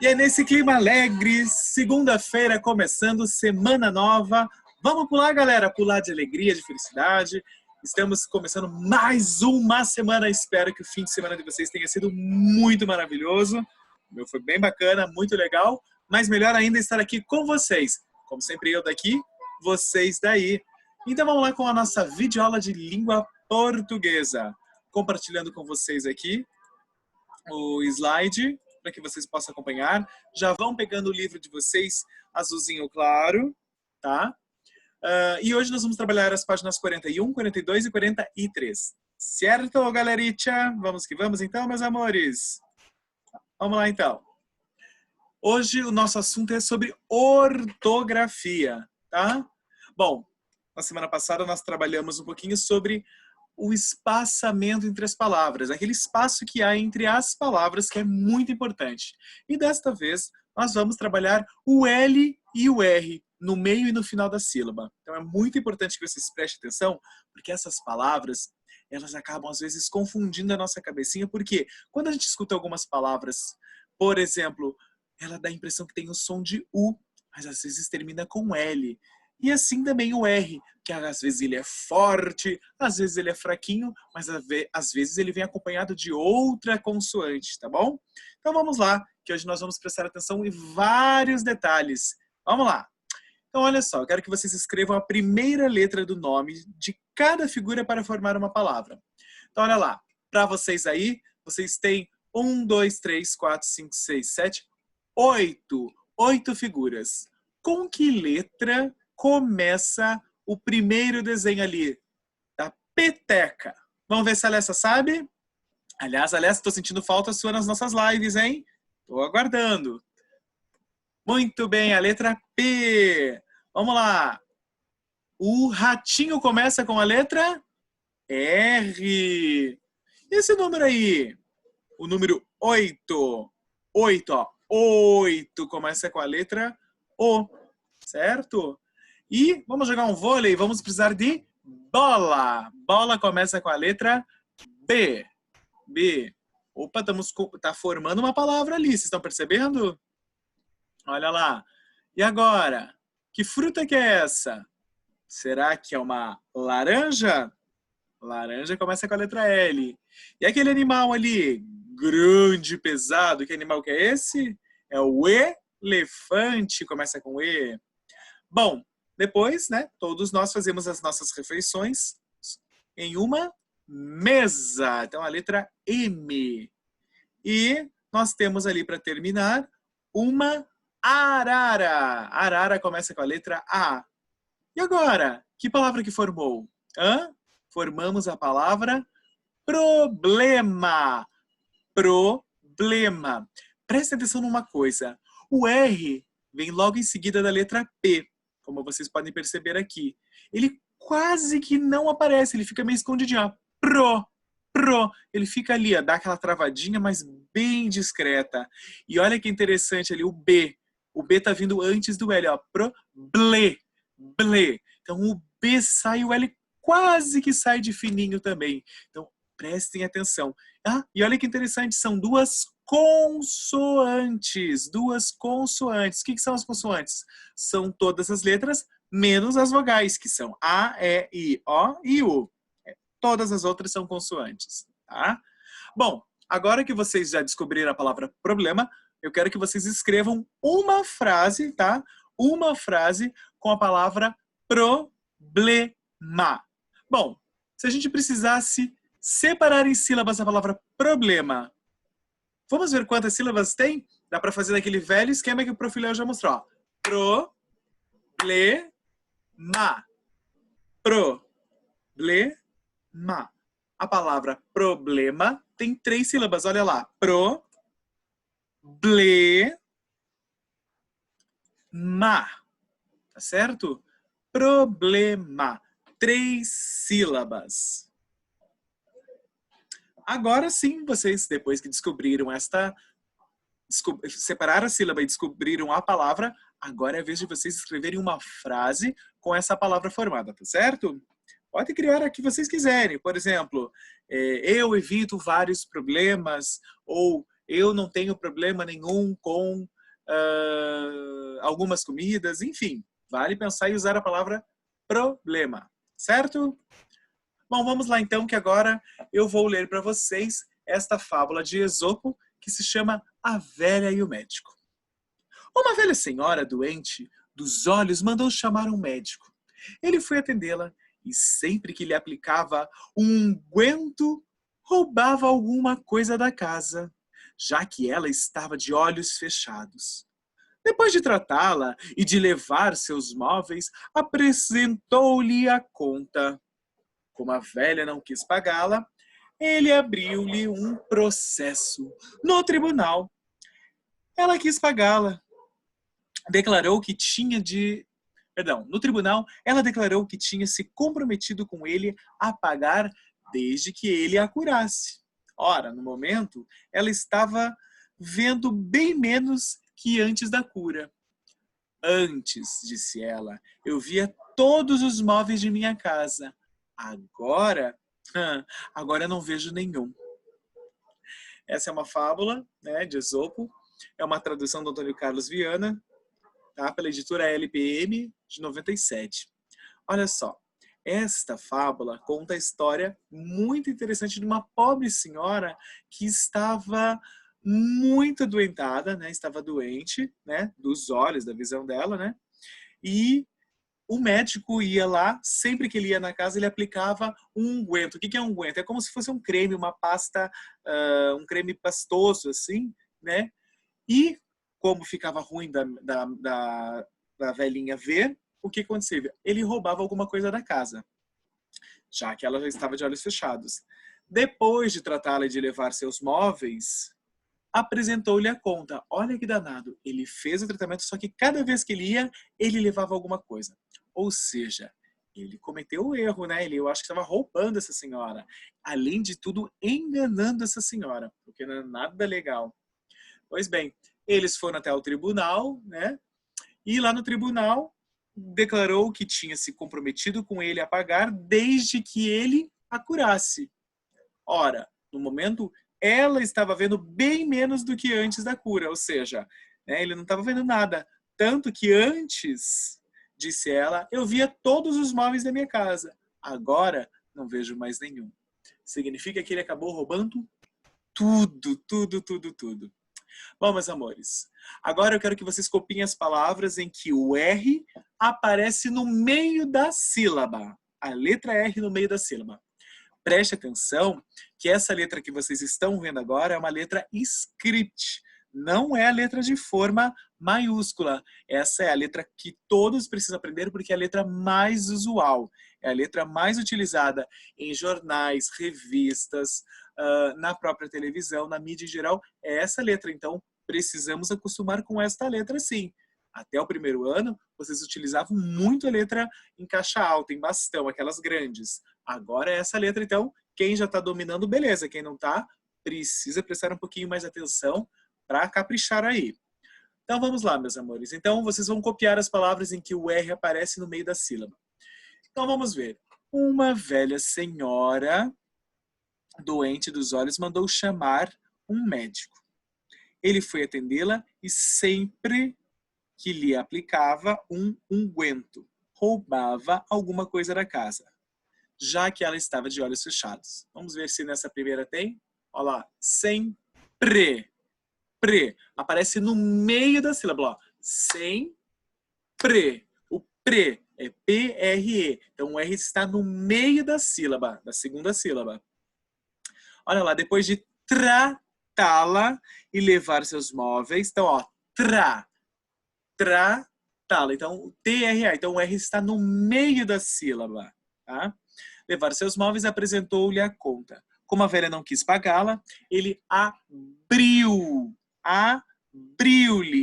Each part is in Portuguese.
E é nesse clima alegre, segunda-feira começando, semana nova. Vamos pular, galera, pular de alegria, de felicidade. Estamos começando mais uma semana. Espero que o fim de semana de vocês tenha sido muito maravilhoso. O meu foi bem bacana, muito legal. Mas melhor ainda estar aqui com vocês. Como sempre, eu daqui, vocês daí. Então vamos lá com a nossa videoaula de língua portuguesa. Compartilhando com vocês aqui o slide para que vocês possam acompanhar. Já vão pegando o livro de vocês, azulzinho claro, tá? E hoje nós vamos trabalhar as páginas 41, 42 e 43. Certo, galericha? Vamos que vamos então, meus amores? Vamos lá então. Hoje o nosso assunto é sobre ortografia, tá? Bom, na semana passada nós trabalhamos um pouquinho sobre o espaçamento entre as palavras, aquele espaço que há entre as palavras que é muito importante. E desta vez nós vamos trabalhar o L e o R no meio e no final da sílaba. Então é muito importante que vocês prestem atenção, porque essas palavras, elas acabam às vezes confundindo a nossa cabecinha, porque quando a gente escuta algumas palavras, por exemplo, ela dá a impressão que tem o som de U, mas às vezes termina com L. E assim também o R, que às vezes ele é forte, às vezes ele é fraquinho, mas às vezes ele vem acompanhado de outra consoante, tá bom? Então vamos lá, que hoje nós vamos prestar atenção em vários detalhes. Vamos lá! Então olha só, eu quero que vocês escrevam a primeira letra do nome de cada figura para formar uma palavra. Então olha lá, para vocês aí, vocês têm 1, 2, 3, 4, 5, 6, 7, 8 figuras. Com que letra começa o primeiro desenho ali? Da peteca. Vamos ver se a Alessa sabe? Aliás, estou sentindo falta sua nas nossas lives, hein? Estou aguardando. Muito bem, a letra P. Vamos lá. O ratinho começa com a letra R. E esse número aí? O número 8. 8, ó. 8 começa com a letra O, certo? E vamos jogar um vôlei, vamos precisar de bola. Bola começa com a letra B. B. Opa, tá formando uma palavra ali, vocês estão percebendo? Olha lá. E agora? Que fruta que é essa? Será que é uma laranja? Laranja começa com a letra L. E aquele animal ali, grande, pesado, que animal que é esse? É o elefante, começa com E. Bom, depois, né, todos nós fazemos as nossas refeições em uma mesa. Então, a letra M. E nós temos ali, para terminar, uma arara. Arara começa com a letra A. E agora, que palavra que formou? Formamos a palavra problema. Problema. Presta atenção numa coisa. O R vem logo em seguida da letra P, como vocês podem perceber aqui. Ele quase que não aparece, ele fica meio escondidinho. Ó. Pro. Ele fica ali, ó, dá aquela travadinha, mas bem discreta. E olha que interessante ali, o B. O B tá vindo antes do L, ó. Ble. Então o B sai, o L quase que sai de fininho também. Então prestem atenção. E olha que interessante, são duas consoantes. Duas consoantes. O que são as consoantes? São todas as letras, menos as vogais, que são A, E, I, O e U. Todas as outras são consoantes, tá? Bom, agora que vocês já descobriram a palavra problema, eu quero que vocês escrevam uma frase, tá? Uma frase com a palavra problema. Bom, se a gente precisasse separar em sílabas a palavra problema, vamos ver quantas sílabas tem? Dá para fazer naquele velho esquema que o Prof. Léo já mostrou. Problema. Problema. A palavra problema tem 3 sílabas. Olha lá. Tá certo? Problema. 3 sílabas. Agora sim, vocês, depois que descobriram esta separaram a sílaba e descobriram a palavra, agora é a vez de vocês escreverem uma frase com essa palavra formada, tá certo? Pode criar a que vocês quiserem. Por exemplo, eu evito vários problemas, ou eu não tenho problema nenhum com algumas comidas, enfim. Vale pensar e usar a palavra problema, certo? Bom, vamos lá então, que agora eu vou ler para vocês esta fábula de Esopo, que se chama A Velha e o Médico. Uma velha senhora doente dos olhos mandou chamar um médico. Ele foi atendê-la e sempre que lhe aplicava um unguento, roubava alguma coisa da casa, já que ela estava de olhos fechados. Depois de tratá-la e de levar seus móveis, apresentou-lhe a conta. Como a velha não quis pagá-la, ele abriu-lhe um processo no tribunal. Ela quis pagá-la. No tribunal, ela declarou que tinha se comprometido com ele a pagar desde que ele a curasse. Ora, no momento, ela estava vendo bem menos que antes da cura. Antes, disse ela, eu via todos os móveis de minha casa. Agora eu não vejo nenhum. Essa é uma fábula, né, de Esopo. É uma tradução do Antônio Carlos Viana, tá, pela editora LPM, de 97. Olha só, esta fábula conta a história muito interessante de uma pobre senhora que estava muito adoentada, né, estava doente, né, dos olhos, da visão dela, né, e o médico ia lá, sempre que ele ia na casa, ele aplicava um unguento. O que é um unguento? É como se fosse um creme, uma pasta, um creme pastoso, assim, né? E, como ficava ruim da velhinha ver, o que acontecia? Ele roubava alguma coisa da casa, já que ela já estava de olhos fechados. Depois de tratá-la e de levar seus móveis, apresentou-lhe a conta. Olha que danado. Ele fez o tratamento, só que cada vez que ele ia, ele levava alguma coisa. Ou seja, ele cometeu o erro, né? Eu acho que estava roubando essa senhora. Além de tudo, enganando essa senhora, porque não é nada legal. Pois bem, eles foram até o tribunal, né? E lá no tribunal declarou que tinha se comprometido com ele a pagar desde que ele a curasse. Ora, no momento, ela estava vendo bem menos do que antes da cura, ou seja, né, ele não estava vendo nada. Tanto que antes, disse ela, eu via todos os móveis da minha casa. Agora, não vejo mais nenhum. Significa que ele acabou roubando tudo, tudo, tudo, tudo. Bom, meus amores, agora eu quero que vocês copiem as palavras em que o R aparece no meio da sílaba. A letra R no meio da sílaba. Preste atenção que essa letra que vocês estão vendo agora é uma letra script. Não é a letra de forma maiúscula. Essa é a letra que todos precisam aprender porque é a letra mais usual. É a letra mais utilizada em jornais, revistas, na própria televisão, na mídia em geral. É essa letra. Então, precisamos acostumar com esta letra sim. Até o primeiro ano, vocês utilizavam muito a letra em caixa alta, em bastão, aquelas grandes. Agora é essa letra, então, quem já está dominando, beleza. Quem não está, precisa prestar um pouquinho mais atenção para caprichar aí. Então, vamos lá, meus amores. Então, vocês vão copiar as palavras em que o R aparece no meio da sílaba. Então, vamos ver. Uma velha senhora doente dos olhos mandou chamar um médico. Ele foi atendê-la e sempre que lhe aplicava um unguento, roubava alguma coisa da casa, já que ela estava de olhos fechados. Vamos ver se nessa primeira tem. Olha lá, sempre. Pre. Aparece no meio da sílaba. Ó. Sempre. O pre é P-R-E. Então o R está no meio da sílaba, da segunda sílaba. Olha lá, depois de tratá-la e levar seus móveis. Então, ó, tratá-la. Então, T-R-A. Então o R está no meio da sílaba. Tá? Levar seus móveis, apresentou-lhe a conta. Como a velha não quis pagá-la, ele abriu-lhe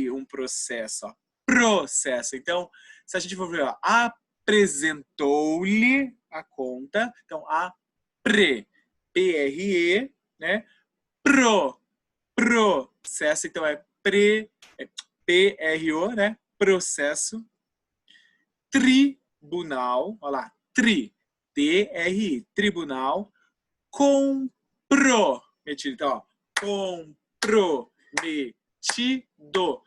um processo. Ó, processo. Então, se a gente for ver, ó, apresentou-lhe a conta. Então, P-R-E, né? processo, então é P-R-O, né? Processo. Tribunal, olha lá, T-R-I, tribunal. Comprometido, então, ó, comprometido,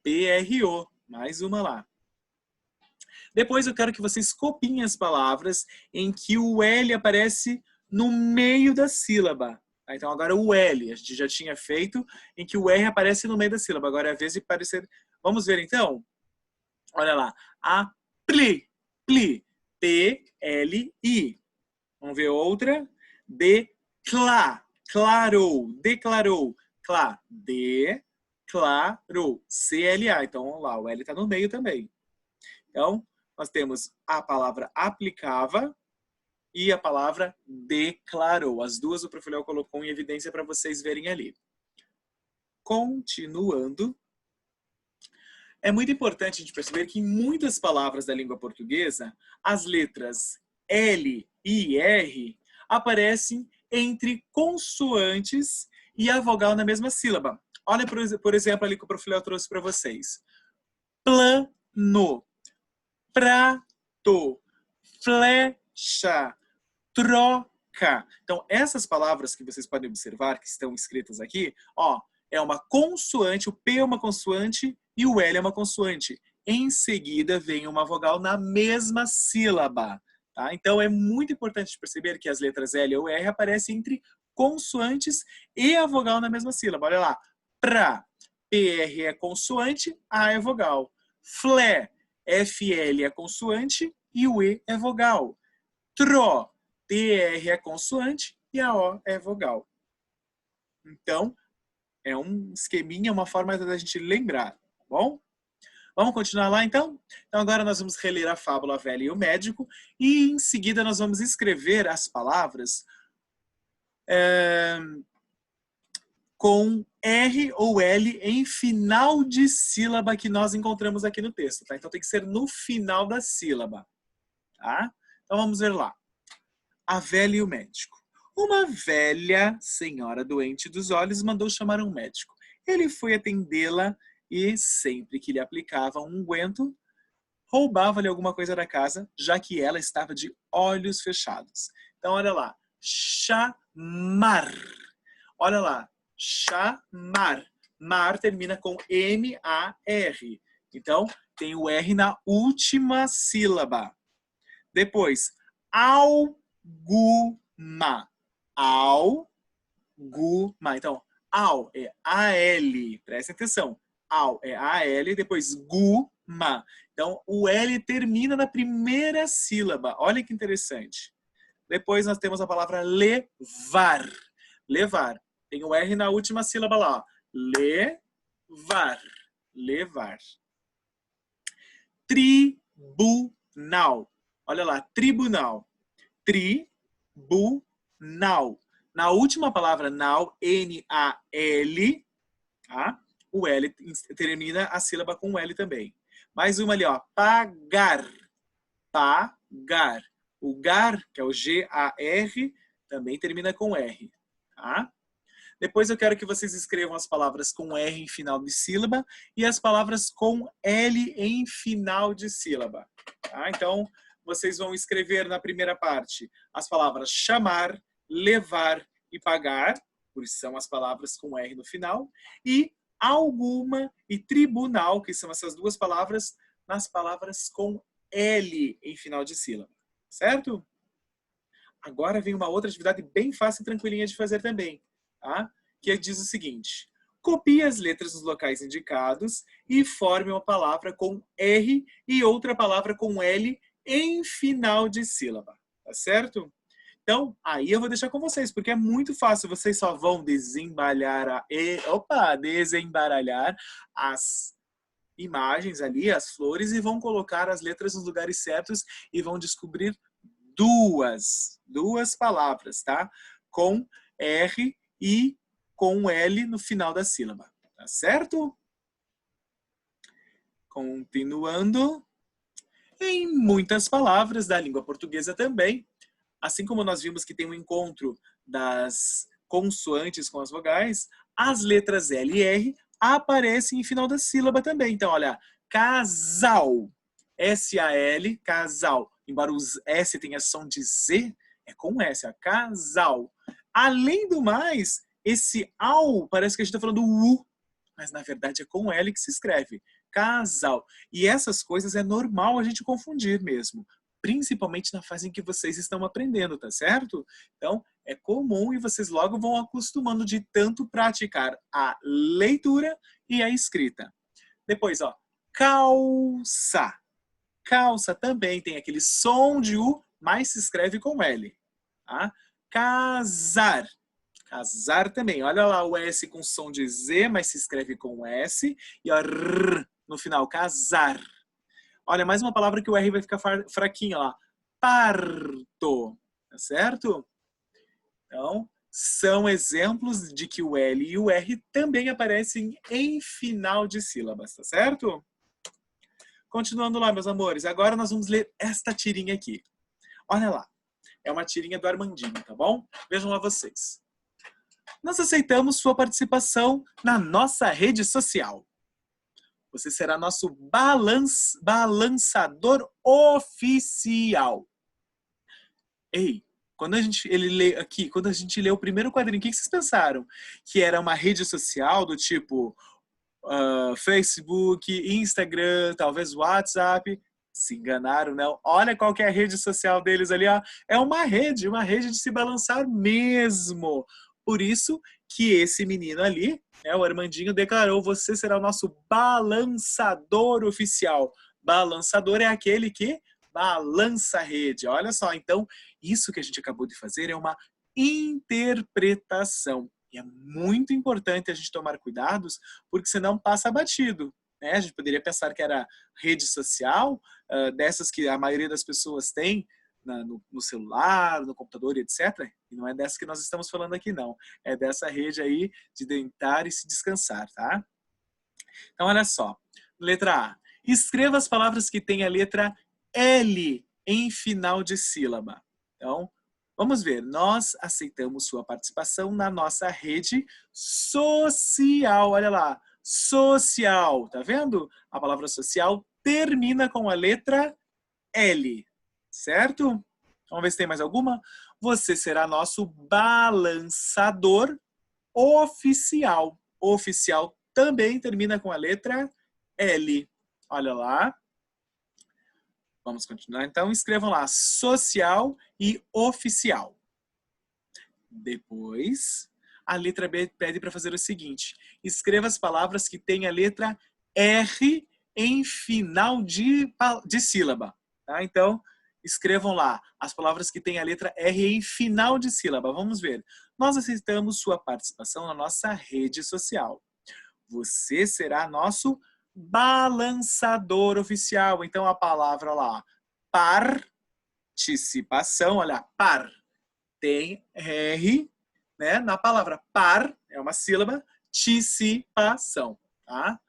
P-R-O, mais uma lá. Depois eu quero que vocês copiem as palavras em que o L aparece no meio da sílaba. Então agora o L, a gente já tinha feito, em que o R aparece no meio da sílaba. Agora é a vez de parecer... Vamos ver então? Olha lá. A pli, pli, P-L-I. Vamos ver outra. Declarou, declarou, clá, declarou, C-L-A. Então, vamos lá, o L está no meio também. Então, nós temos a palavra aplicava e a palavra declarou. As duas o Prof. Léo colocou em evidência para vocês verem ali. Continuando. É muito importante a gente perceber que em muitas palavras da língua portuguesa, as letras L e R aparecem entre consoantes e a vogal na mesma sílaba. Olha, por exemplo, ali que o Prof. Léo trouxe para vocês. Plano, prato, flecha, troca. Então, essas palavras que vocês podem observar, que estão escritas aqui, ó, é uma consoante, o P é uma consoante e o L é uma consoante. Em seguida, vem uma vogal na mesma sílaba. Tá? Então, é muito importante perceber que as letras L ou R aparecem entre consoantes e a vogal na mesma sílaba. Olha lá. Pra, PR é consoante, A é vogal. Flé, FL é consoante e o E é vogal. Tro, TR é consoante e a O é vogal. Então, é um esqueminha, uma forma da gente lembrar, tá bom? Vamos continuar lá, então? Então, agora nós vamos reler a fábula A Velha e o Médico e, em seguida, nós vamos escrever as palavras com R ou L em final de sílaba que nós encontramos aqui no texto, tá? Então, tem que ser no final da sílaba, tá? Então, vamos ver lá. A Velha e o Médico. Uma velha senhora doente dos olhos mandou chamar um médico. Ele foi atendê-la e, sempre que lhe aplicava um unguento, roubava-lhe alguma coisa da casa, já que ela estava de olhos fechados. Então, olha lá. Chamar. Olha lá. Chamar. Mar termina com M-A-R. Então, tem o R na última sílaba. Depois, alguma. Alguma. Então, ao é A-L. Presta atenção. Ao é A-L, depois guma. Então, o L termina na primeira sílaba. Olha que interessante. Depois nós temos a palavra levar. Levar. Tem o R na última sílaba lá. Levar. Levar. Tribunal. Olha lá, tribunal. Tribunal. Na última palavra, nau, N-A-L, tá? O L termina a sílaba com L também. Mais uma ali, ó. Pagar. Pagar. O gar, que é o G-A-R, também termina com R. Tá? Depois eu quero que vocês escrevam as palavras com R em final de sílaba e as palavras com L em final de sílaba. Tá? Então, vocês vão escrever na primeira parte as palavras chamar, levar e pagar, por isso são as palavras com R no final, e alguma e tribunal, que são essas duas palavras, nas palavras com L em final de sílaba. Certo? Agora vem uma outra atividade bem fácil e tranquilinha de fazer também, tá? Que diz o seguinte: copie as letras dos locais indicados e forme uma palavra com R e outra palavra com L em final de sílaba, tá certo? Então, aí eu vou deixar com vocês, porque é muito fácil. Vocês só vão desembaralhar as imagens ali, as flores, e vão colocar as letras nos lugares certos e vão descobrir duas palavras, tá? Com R e com L no final da sílaba, tá certo? Continuando. Em muitas palavras da língua portuguesa também, assim como nós vimos que tem um encontro das consoantes com as vogais, As letras L e R aparecem em final da sílaba também. Então, olha, casal. S-A-L, casal. Embora o S tenha som de Z, é com S, ó, casal. Além do mais, esse ao parece que a gente está falando U, mas na verdade é com L que se escreve. Casal. E essas coisas é normal a gente confundir mesmo. Principalmente na fase em que vocês estão aprendendo, tá certo? Então, é comum e vocês logo vão acostumando de tanto praticar a leitura e a escrita. Depois, ó, calça. Calça também tem aquele som de U, mas se escreve com L. Tá? Casar. Casar também. Olha lá o S com som de Z, mas se escreve com S. E ó, R no final, casar. Olha, mais uma palavra que o R vai ficar fraquinho lá. Parto. Tá certo? Então, são exemplos de que o L e o R também aparecem em final de sílabas, tá certo? Continuando lá, meus amores. Agora nós vamos ler esta tirinha aqui. Olha lá. É uma tirinha do Armandinho, tá bom? Vejam lá vocês. Nós aceitamos sua participação na nossa rede social. Você será nosso balançador oficial. Ei, quando a gente lê o primeiro quadrinho, o que vocês pensaram? Que era uma rede social do tipo Facebook, Instagram, talvez WhatsApp? Se enganaram, não. Olha qual que é a rede social deles ali, ó. É uma rede de se balançar mesmo. Por isso que esse menino ali, o Armandinho, declarou: você será o nosso balançador oficial. Balançador é aquele que balança a rede. Olha só, então, isso que a gente acabou de fazer é uma interpretação. E é muito importante a gente tomar cuidados, porque senão passa batido. Né? A gente poderia pensar que era rede social, dessas que a maioria das pessoas tem no celular, no computador, etc. E não é dessa que nós estamos falando aqui, não. É dessa rede aí de deitar e se descansar, tá? Então, olha só. Letra A. Escreva as palavras que têm a letra L em final de sílaba. Então, vamos ver. Nós aceitamos sua participação na nossa rede social. Olha lá. Social. Tá vendo? A palavra social termina com a letra L. Certo? Vamos ver se tem mais alguma. Você será nosso balançador oficial. Oficial também termina com a letra L. Olha lá. Vamos continuar. Então, escrevam lá social e oficial. Depois, a letra B pede para fazer o seguinte. Escreva as palavras que têm a letra R em final de sílaba. Tá? Então, escrevam lá as palavras que têm a letra R em final de sílaba. Vamos ver. Nós aceitamos sua participação na nossa rede social. Você será nosso balançador oficial. Então, a palavra lá, participação, olha, par, tem R, né? Na palavra par, é uma sílaba, participação, tá?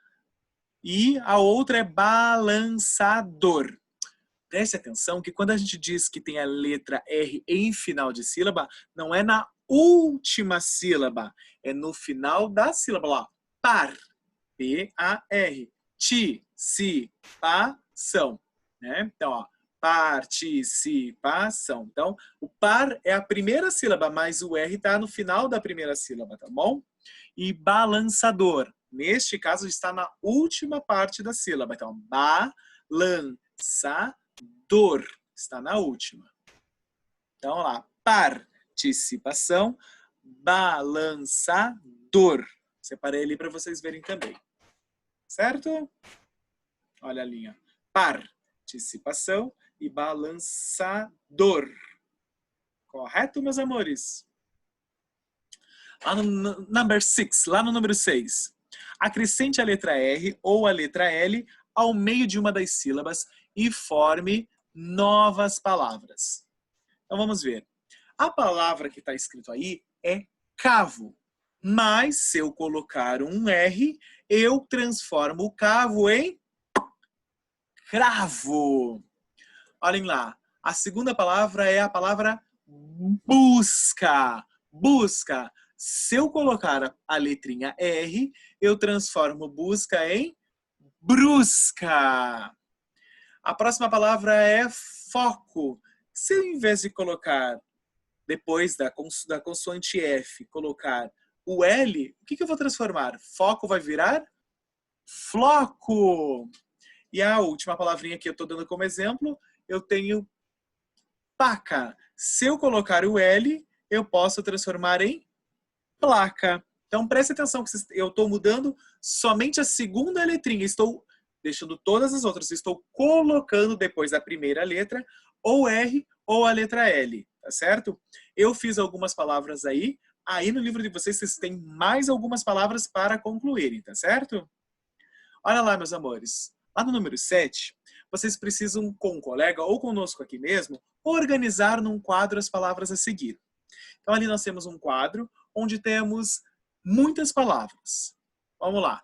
E a outra é balançador. Preste atenção que quando a gente diz que tem a letra R em final de sílaba, não é na última sílaba, é no final da sílaba lá. Par, P-A-R, participação, né? Então, ó, participação. Então, o par é a primeira sílaba, mas o R está no final da primeira sílaba, tá bom? E balançador, neste caso, está na última parte da sílaba. Então, balançador está na última. Então, lá, participação, balançador. Separei ali para vocês verem também. Certo? Olha a linha. Participação e balançador. Correto, meus amores? Lá no number 6, lá no número 6. Acrescente a letra R ou a letra L ao meio de uma das sílabas e forme novas palavras. Então vamos ver. A palavra que está escrito aí é cavo. Mas se eu colocar um R, eu transformo o cavo em cravo. Olhem lá. A segunda palavra é a palavra busca. Busca. Se eu colocar a letrinha R, eu transformo busca em brusca. A próxima palavra é foco. Se eu, em vez de colocar, depois da consoante F, colocar o L, o que eu vou transformar? Foco vai virar floco. E a última palavrinha que eu estou dando como exemplo, eu tenho paca. Se eu colocar o L, eu posso transformar em placa. Então preste atenção que eu estou mudando somente a segunda letrinha. Estou deixando todas as outras. Estou colocando depois da primeira letra ou R ou a letra L, tá certo? Eu fiz algumas palavras aí. Aí no livro de vocês têm mais algumas palavras para concluírem, tá certo? Olha lá, meus amores. Lá no número 7, vocês precisam, com um colega ou conosco aqui mesmo, organizar num quadro as palavras a seguir. Então ali nós temos um quadro onde temos muitas palavras. Vamos lá.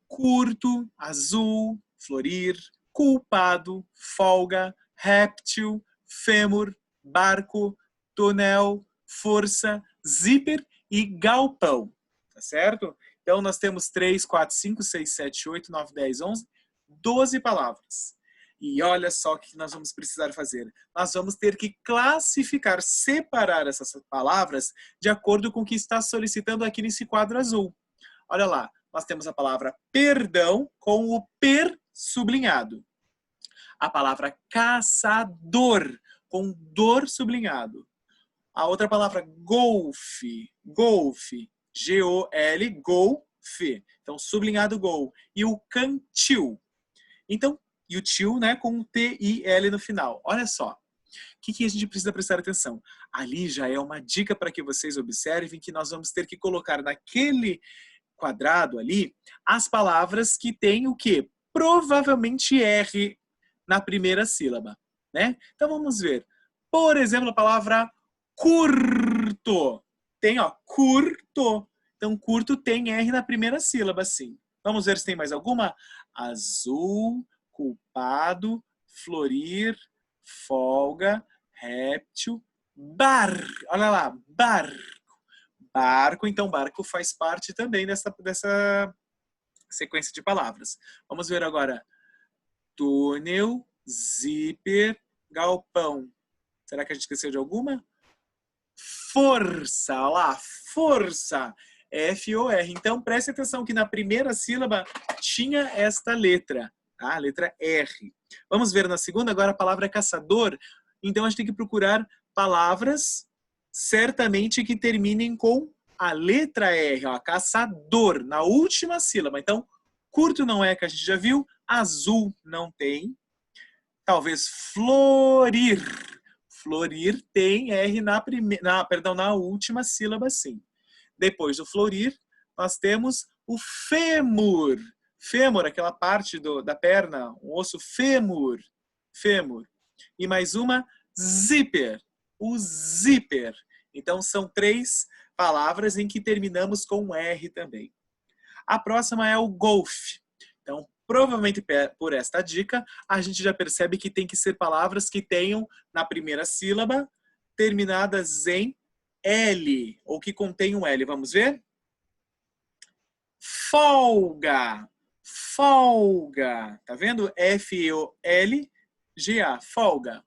Curto, azul, florir, culpado, folga, réptil, fêmur, barco, tonel, força, zíper e galpão. Tá certo? Então nós temos 3, 4, 5, 6, 7, 8, 9, 10, 11, 12 palavras. E olha só o que nós vamos precisar fazer. Nós vamos ter que classificar, separar essas palavras de acordo com o que está solicitando aqui nesse quadro azul. Olha lá, nós temos a palavra perdão com o per sublinhado. A palavra caçador com dor sublinhado. A outra palavra golfe, golfe, G-O-L, golfe. Então, sublinhado gol. E o cantil. Então, e o til, né, com T-I-L no final. Olha só. O que a gente precisa prestar atenção? Ali já é uma dica para que vocês observem que nós vamos ter que colocar naquele quadrado ali as palavras que têm o quê? Provavelmente R na primeira sílaba, né? Então vamos ver. Por exemplo, a palavra curto. Tem, ó, curto. Então, curto tem R na primeira sílaba, sim. Vamos ver se tem mais alguma? Azul, culpado, florir, folga, réptil, olha lá, barco. Então, barco faz parte também dessa sequência de palavras. Vamos ver agora. Túnel, zíper, galpão. Será que a gente esqueceu de alguma? Força, olha lá, força. F-O-R. Então, preste atenção que na primeira sílaba tinha esta letra, tá? A letra R. Vamos ver na segunda, agora a palavra caçador. Então, a gente tem que procurar palavras, certamente, que terminem com a letra R, ó, caçador, na última sílaba. Então, curto não é, que a gente já viu. Azul não tem. Talvez florir. Florir tem R na última sílaba, sim. Depois do florir, nós temos o fêmur. Fêmur, aquela parte da perna, um osso fêmur. Fêmur. E mais uma, zíper. O zíper. Então, são 3 palavras em que terminamos com R também. A próxima é o golfe. Então, provavelmente por esta dica, a gente já percebe que tem que ser palavras que tenham, na primeira sílaba, terminadas em L, ou que contenham L. Vamos ver? Folga. Folga. Tá vendo? F-O-L-G-A. Folga.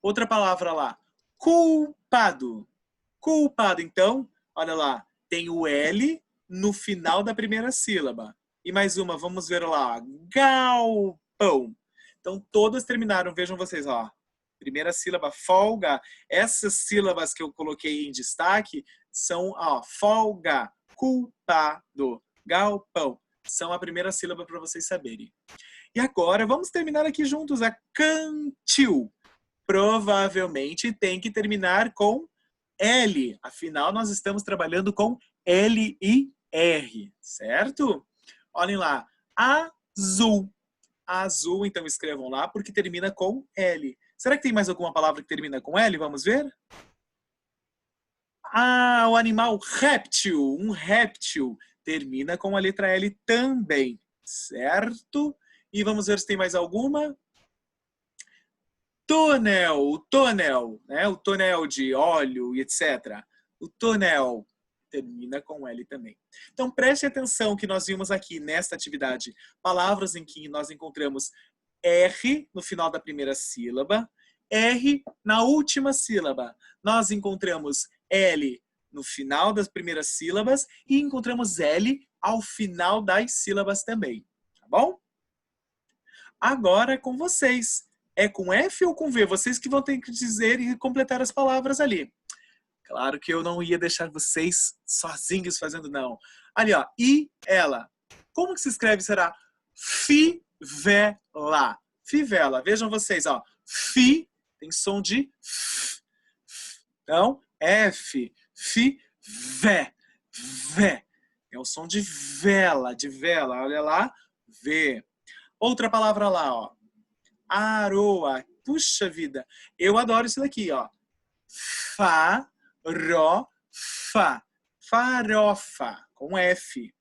Outra palavra lá. Culpado. Culpado. Então, olha lá. Tem o L no final da primeira sílaba. E mais uma, vamos ver lá. Galpão. Então, todas terminaram. Vejam vocês, ó. Primeira sílaba, folga. Essas sílabas que eu coloquei em destaque são, ó, folga, culpado, galpão. São a primeira sílaba para vocês saberem. E agora, vamos terminar aqui juntos a cantil. Provavelmente tem que terminar com L. Afinal, nós estamos trabalhando com L e R, certo? Olhem lá. Azul. Azul, então escrevam lá, porque termina com L. Será que tem mais alguma palavra que termina com L? Vamos ver? Ah, o animal réptil. Um réptil. Termina com a letra L também, certo? E vamos ver se tem mais alguma. Túnel, o túnel, né? O túnel de óleo e etc. O túnel termina com L também. Então, preste atenção que nós vimos aqui nesta atividade palavras em que nós encontramos R no final da primeira sílaba, R na última sílaba. Nós encontramos L no final das primeiras sílabas e encontramos L ao final das sílabas também. Tá bom? Agora é com vocês. É com F ou com V? Vocês que vão ter que dizer e completar as palavras ali. Claro que eu não ia deixar vocês sozinhos fazendo, não. Ali, ó. E ela. Como que se escreve? Será fivela. Fivela. Vejam vocês, ó. Fi tem som de F. Então, F. Fi, vé. Vé. É o som de vela, de vela. Olha lá. V. Outra palavra lá, ó. Aroa. Puxa vida. Eu adoro isso daqui, ó. Farofa. Farofa. Com F.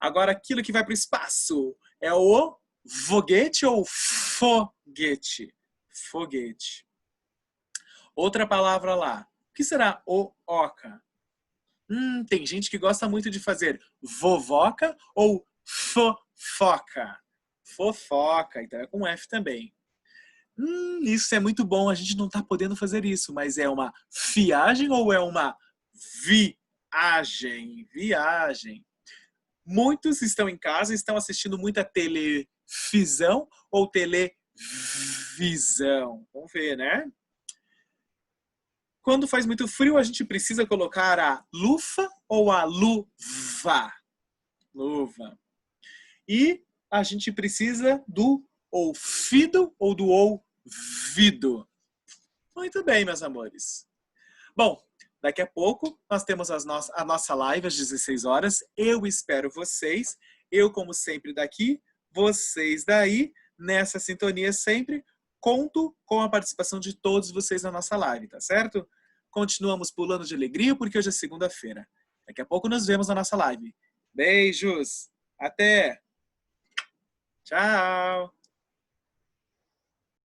Agora, aquilo que vai para o espaço é o foguete ou foguete? Foguete. Outra palavra lá. O que será o oca? Tem gente que gosta muito de fazer vovoca ou fofoca. Fofoca, então é com F também. Isso é muito bom, a gente não está podendo fazer isso, mas é uma viagem ou é uma viagem? Viagem. Muitos estão em casa, estão assistindo muita televisão ou televisão. Vamos ver, né? Quando faz muito frio, a gente precisa colocar a lufa ou a luva? Luva. E a gente precisa do ouvido ou do ouvido? Muito bem, meus amores. Bom, daqui a pouco nós temos a nossa live às 16 horas. Eu espero vocês. Eu, como sempre, daqui. Vocês daí. Nessa sintonia sempre. Conto com a participação de todos vocês na nossa live, tá certo? Continuamos pulando de alegria porque hoje é segunda-feira. Daqui a pouco nos vemos na nossa live. Beijos. Até. Tchau.